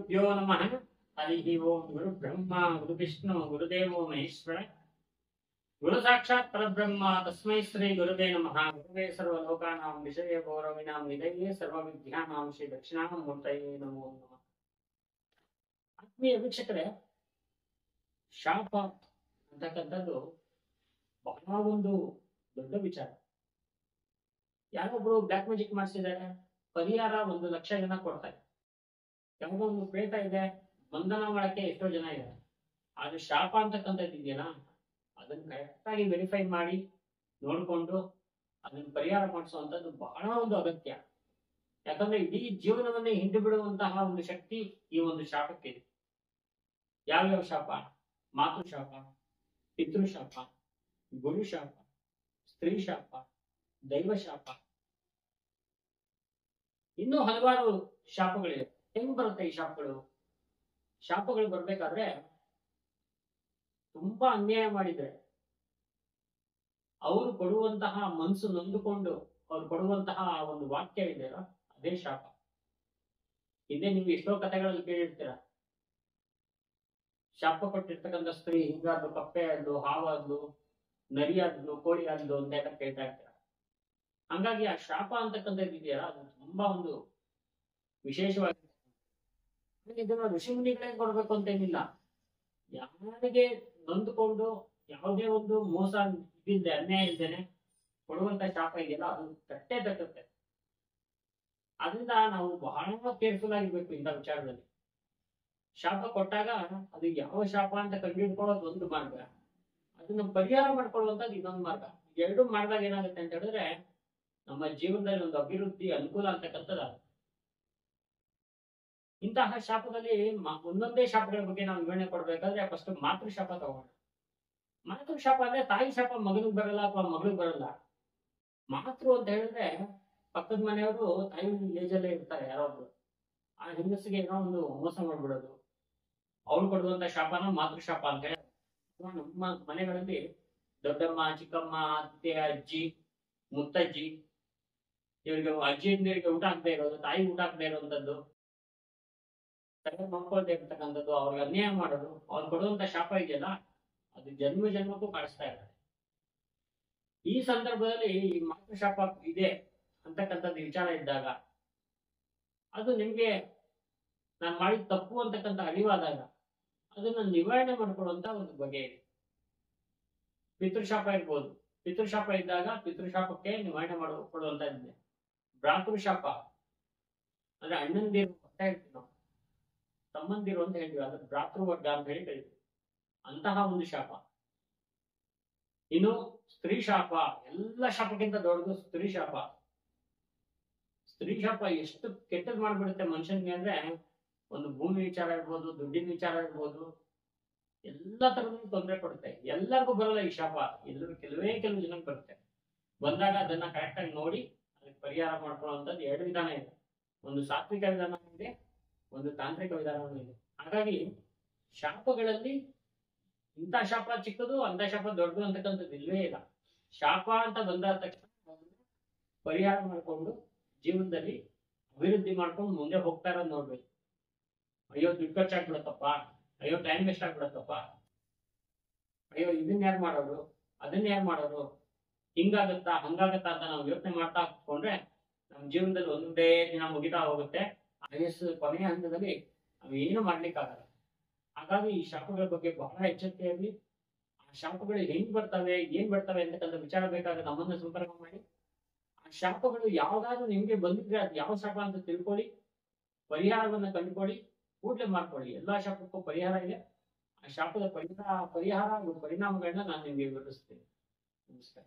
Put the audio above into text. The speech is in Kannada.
ಗುರುಭ್ಯೋ ನಮಃ. ಹರಿ ಓಂ. ಗುರು ಬ್ರಹ್ಮ ಗುರು ವಿಷ್ಣು ಗುರುದೇವೋ ಮಹೇಶ್ವರ. ಗುರು ಸಾಕ್ಷಾತ್ ಪರಬ್ರಹ್ಮ ತಸ್ಮೈ ಶ್ರೀ ಗುರುವೇ ನಮಃ. ಗುರುವೇ ಸರ್ವಲೋಕಾನಾಂ ವಿಷಯ ಗೌರವಿನಾಂ ನಿಧಯೇ ಸರ್ವವಿದ್ಯಾನಾಂ ಶ್ರೀ ದಕ್ಷಿಣಾಮೂರ್ತಯೇ ನಮೋ ನಮಃ. ಆತ್ಮೀಯ ವೀಕ್ಷಕರೇ, ಶಾಪ ಅಂತಕ್ಕಂಥದ್ದು ಬಹಳ ಒಂದು ದೊಡ್ಡ ವಿಚಾರ. ಯಾರೊಬ್ರು ಬ್ಲಾಕ್ ಮ್ಯಾಜಿಕ್ ಮಾಡಿಸಿದ್ದಾರೆ, ಪರಿಹಾರ 1,00,000 ಜನ ಕೊಡ್ತಾರೆ. ಯಾವುದೋ ಒಂದು ಪ್ರೇತ ಇದೆ, ಬಂಧನ ಮಾಡಕ್ಕೆ ಎಷ್ಟೋ ಜನ ಇದ್ದಾರೆ. ಆದ್ರೆ ಶಾಪ ಅಂತಕ್ಕಂಥದ್ದು ಇದೆಯಲ್ಲ, ಅದನ್ನ ಕರೆಕ್ಟ್ ಆಗಿ ವೆರಿಫೈ ಮಾಡಿ ನೋಡ್ಕೊಂಡು ಅದನ್ನ ಪರಿಹಾರ ಮಾಡಿಸುವಂತದ್ದು ಬಹಳ ಒಂದು ಅಗತ್ಯ. ಯಾಕಂದ್ರೆ ಇಡೀ ಜೀವನವನ್ನೇ ಹಿಂಡು ಬಿಡುವಂತಹ ಒಂದು ಶಕ್ತಿ ಈ ಒಂದು ಶಾಪಕ್ಕಿದೆ. ಯಾವ್ಯಾವ ಶಾಪ? ಮಾತೃಶಾಪ, ಪಿತೃಶಾಪ, ಗುರು ಶಾಪ, ಸ್ತ್ರೀ ಶಾಪ, ದೈವ ಶಾಪ, ಇನ್ನೂ ಹಲವಾರು ಶಾಪಗಳಿವೆ. ಹೆಂಗ್ ಬರುತ್ತೆ ಈ ಶಾಪಗಳು? ಶಾಪಗಳು ಬರ್ಬೇಕಾದ್ರೆ ತುಂಬಾ ಅನ್ಯಾಯ ಮಾಡಿದ್ರೆ ಅವರು ಕೊಡುವಂತಹ ಮನಸ್ಸು ನೊಂದುಕೊಂಡು ಅವ್ರು ಕೊಡುವಂತಹ ಒಂದು ವಾಕ್ಯ ಇದೆಯಲ್ಲ, ಅದೇ ಶಾಪ. ಹಿಂದೆ ನೀವು ಎಷ್ಟೋ ಕಥೆಗಳಲ್ಲಿ ಕೇಳಿರ್ತೀರ. ಶಾಪ ಕೊಟ್ಟಿರ್ತಕ್ಕಂಥ ಸ್ತ್ರೀ ಹಿಂಗಾದ್ಲು, ಕಪ್ಪೆ ಆದ್ಲು, ಹಾವಾದ್ಲು, ನರಿ ಆದ್ಲು, ಕೋಳಿ ಆದ್ಲು ಅಂತೆಲ್ಲ ಕೇಳ್ತಾ ಇರ್ತೀರ. ಹಂಗಾಗಿ ಆ ಶಾಪ ಅಂತಕ್ಕಂಥದ್ದು ಇದೆಯಲ್ಲ, ಅದು ತುಂಬಾ ಒಂದು ವಿಶೇಷವಾಗಿ ಇದನ್ನ ಋಷಿ ಮುನಿಗಳೇ ಕೊಡ್ಬೇಕು ಅಂತ ಏನಿಲ್ಲ. ಯಾರಿಗೆ ನೊಂದುಕೊಂಡು ಯಾವುದೇ ಒಂದು ಮೋಸ ಇದ್ದಿಲ್ದೆ, ಅನ್ಯಾಯ ಇದ್ದೇನೆ ಕೊಡುವಂತ ಶಾಪ ಇದೆಯಲ್ಲ, ಅದು ತಟ್ಟೆ ತಟ್ಟುತ್ತೆ. ಅದರಿಂದ ನಾವು ಬಹಳ ಕೇರ್ಫುಲ್ ಆಗಿರ್ಬೇಕು ಇಂಥ ವಿಚಾರದಲ್ಲಿ. ಶಾಪ ಕೊಟ್ಟಾಗ ಅದು ಯಾವ ಶಾಪ ಅಂತ ಕಂಡುಹಿಡ್ಕೊಳ್ಳೋದು ಒಂದು ಮಾರ್ಗ, ಅದನ್ನ ಪರಿಹಾರ ಮಾಡ್ಕೊಳ್ಳುವಂತದ್ದು ಇನ್ನೊಂದು ಮಾರ್ಗ. ಎರಡು ಮಾಡಿದಾಗ ಏನಾಗುತ್ತೆ ಅಂತ ಹೇಳಿದ್ರೆ ನಮ್ಮ ಜೀವನದಲ್ಲಿ ಒಂದು ಅಭಿವೃದ್ಧಿ, ಅನುಕೂಲ ಅಂತಕ್ಕಂಥದ್ದು. ಇಂತಹ ಶಾಪದಲ್ಲಿ ಒಂದೊಂದೇ ಶಾಪಗಳ ಬಗ್ಗೆ ನಾವು ವಿವರಣೆ ಕೊಡ್ಬೇಕಾದ್ರೆ ಫಸ್ಟ್ ಮಾತೃಶಾಪ ತಗೋಣ. ಮಾತೃಶಾಪ ಅಂದ್ರೆ ತಾಯಿ ಶಾಪ ಮಗನಿಗೆ ಬರಲ್ಲ ಅಥವಾ ಮಗಳಿಗೆ ಬರಲ್ಲ. ಮಾತೃ ಅಂತ ಹೇಳಿದ್ರೆ ಪಕ್ಕದ ಮನೆಯವರು ತಾಯಿ ಏಜಲ್ಲೇ ಇರ್ತಾರೆ, ಯಾರೊಬ್ರು ಆ ಹೆಂಗಸಿಗೆ ಏನೋ ಒಂದು ಮೋಸ ಮಾಡ್ಬಿಡೋದು, ಅವ್ರು ಕೊಡುವಂತ ಶಾಪನ ಮಾತೃಶಾಪ ಅಂತ ಹೇಳಿ. ನಮ್ಮ ಮನೆಗಳಲ್ಲಿ ದೊಡ್ಡಮ್ಮ, ಚಿಕ್ಕಮ್ಮ, ಅತ್ತೆ, ಅಜ್ಜಿ, ಮುತ್ತಜ್ಜಿ, ಇವರಿಗೆ ಅಜ್ಜಿಯಂದಿರಿಗೆ ಊಟ ಆಗದೆ ಇರೋದು, ತಾಯಿ ಊಟ ಆಗದೆ ಇರುವಂತದ್ದು, ಮಕ್ಕಳದೇ ಇರ್ತಕ್ಕಂಥದ್ದು, ಅವ್ರಿಗೆ ಅನ್ಯಾಯ ಮಾಡೋದು, ಅವ್ರು ಕೊಡುವಂತ ಶಾಪ ಇದೆಯಲ್ಲ, ಅದು ಜನ್ಮ ಜನ್ಮಕ್ಕೂ ಕಾಣಿಸ್ತಾ ಇದ್ದಾರೆ. ಈ ಸಂದರ್ಭದಲ್ಲಿ ಈ ಮಾತೃಶಾಪ ಇದೆ ಅಂತಕ್ಕಂಥದ್ದು ವಿಚಾರ ಇದ್ದಾಗ, ಅದು ನಿಮ್ಗೆ ನಾನು ಮಾಡಿದ ತಪ್ಪು ಅಂತಕ್ಕಂಥ ಅರಿವಾದಾಗ ಅದನ್ನ ನಿವಾರಣೆ ಮಾಡ್ಕೊಳ್ಳುವಂತ ಒಂದು ಬಗೆ ಇದೆ. ಪಿತೃಶಾಪ ಇರ್ಬೋದು. ಪಿತೃಶಾಪ ಇದ್ದಾಗ ಪಿತೃಶಾಪಕ್ಕೆ ನಿವಾರಣೆ ಮಾಡಿಕೊಳ್ಳುವಂತ ಇದೆ. ಭ್ರಾತೃಶಾಪ ಅಂದ್ರೆ ಅಣ್ಣಂದಿರು ಅಂತ ಹೇಳ್ತೀವಿ ನಾವು, ತಮ್ಮಂದಿರು ಅಂತ ಹೇಳ್ತೀವಿ, ಅದ್ರ ಭ್ರಾತೃವರ್ಗ ಅಂತ ಹೇಳಿ ಕರಿತೀವಿ. ಅಂತಹ ಒಂದು ಶಾಪ. ಇನ್ನು ಸ್ತ್ರೀ ಶಾಪ, ಎಲ್ಲ ಶಾಪಕ್ಕಿಂತ ದೊಡ್ಡದು ಸ್ತ್ರೀ ಶಾಪ. ಸ್ತ್ರೀ ಶಾಪ ಎಷ್ಟು ಕೆಟ್ಟದ್ ಮಾಡ್ಬಿಡುತ್ತೆ ಮನುಷ್ಯನ್ಗೆ ಅಂದ್ರೆ, ಒಂದು ಭೂಮಿ ವಿಚಾರ ಇರ್ಬೋದು, ದುಡ್ಡಿನ ವಿಚಾರ ಇರ್ಬೋದು, ಎಲ್ಲ ತರದ್ದು ತೊಂದರೆ ಕೊಡುತ್ತೆ. ಎಲ್ಲರಿಗೂ ಬರಲ್ಲ ಈ ಶಾಪ, ಎಲ್ಲರೂ ಕೆಲವು ಜನಕ್ಕೆ ಬರುತ್ತೆ. ಬಂದಾಗ ಅದನ್ನ ಕರೆಕ್ಟ್ ಆಗಿ ನೋಡಿ ಅದಕ್ಕೆ ಪರಿಹಾರ ಮಾಡ್ಕೊಳ್ಳುವಂಥದ್ದು ಎರಡು ವಿಧಾನ ಇದೆ. ಒಂದು ಸಾತ್ವಿಕ ವಿಧಾನ ಇದೆ, ಒಂದು ತಾಂತ್ರಿಕ ವಿಧಾನವೂ ಇದೆ. ಹಾಗಾಗಿ ಶಾಪಗಳಲ್ಲಿ ಇಂಥ ಶಾಪ ಚಿಕ್ಕದು, ಅಂತ ಶಾಪ ದೊಡ್ಡದು ಅಂತಕ್ಕಂಥದ್ದು ಇಲ್ವೇ ಇಲ್ಲ. ಶಾಪ ಅಂತ ಬಂದ ತಕ್ಷಣ ಪರಿಹಾರ ಮಾಡಿಕೊಂಡು ಜೀವನದಲ್ಲಿ ಅಭಿವೃದ್ಧಿ ಮಾಡ್ಕೊಂಡು ಮುಂದೆ ಹೋಗ್ತಾ ಇರೋದು ನೋಡ್ಬೇಕು. ಅಯ್ಯೋ ದುಡ್ಡು ಖರ್ಚಾಗ್ಬಿಡತ್ತಪ್ಪ, ಅಯ್ಯೋ ಟೈಮ್ ವೇಸ್ಟ್ ಆಗ್ಬಿಡತ್ತಪ್ಪ, ಅಯ್ಯೋ ಇದನ್ನ ಯಾರು ಮಾಡೋರು, ಅದನ್ನ ಯಾರು ಮಾಡೋರು, ಹಿಂಗಾಗತ್ತಾ ಹಂಗಾಗತ್ತಾ ಅಂತ ನಾವು ಯೋಚನೆ ಮಾಡ್ತಾ ಕುತ್ಕೊಂಡ್ರೆ ನಮ್ಮ ಜೀವನದಲ್ಲಿ ಒಂದೇ ದಿನ ಮುಗಿತಾ ಹೋಗುತ್ತೆ. ಆಯಸ್ಸು ಕೊನೆಯ ಹಂತದಲ್ಲಿ ನಾವು ಏನು ಮಾಡ್ಲಿಕ್ಕಾಗಲ್ಲ. ಹಾಗಾಗಿ ಈ ಶಾಪಗಳ ಬಗ್ಗೆ ಬಹಳ ಎಚ್ಚರಿಕೆಯಾಗಿ, ಆ ಶಾಪಗಳು ಹೆಂಗ್ ಬರ್ತವೆ, ಏನ್ ಬರ್ತವೆ ಅಂತಕ್ಕಂಥ ವಿಚಾರ ಬೇಕಾದ್ರೆ ನಮ್ಮನ್ನ ಸಂಪರ್ಕ ಮಾಡಿ. ಆ ಶಾಪಗಳು ಯಾವ್ದಾದ್ರು ನಿಮ್ಗೆ ಬಂದಿದ್ರೆ ಅದು ಯಾವ ಶಾಪ ಅಂತ ತಿಳ್ಕೊಳ್ಳಿ, ಪರಿಹಾರವನ್ನ ಕಂಡುಕೊಳ್ಳಿ, ಕೂಡಲೇ ಮಾಡ್ಕೊಳ್ಳಿ. ಎಲ್ಲಾ ಶಾಪಕ್ಕೂ ಪರಿಹಾರ ಇದೆ. ಆ ಶಾಪದ ಪರಿಹಾರ ಪರಿಣಾಮಗಳನ್ನ ನಾನು ನಿಮ್ಗೆ ವಿವರಿಸ್ತೇನೆ. ನಮಸ್ಕಾರ.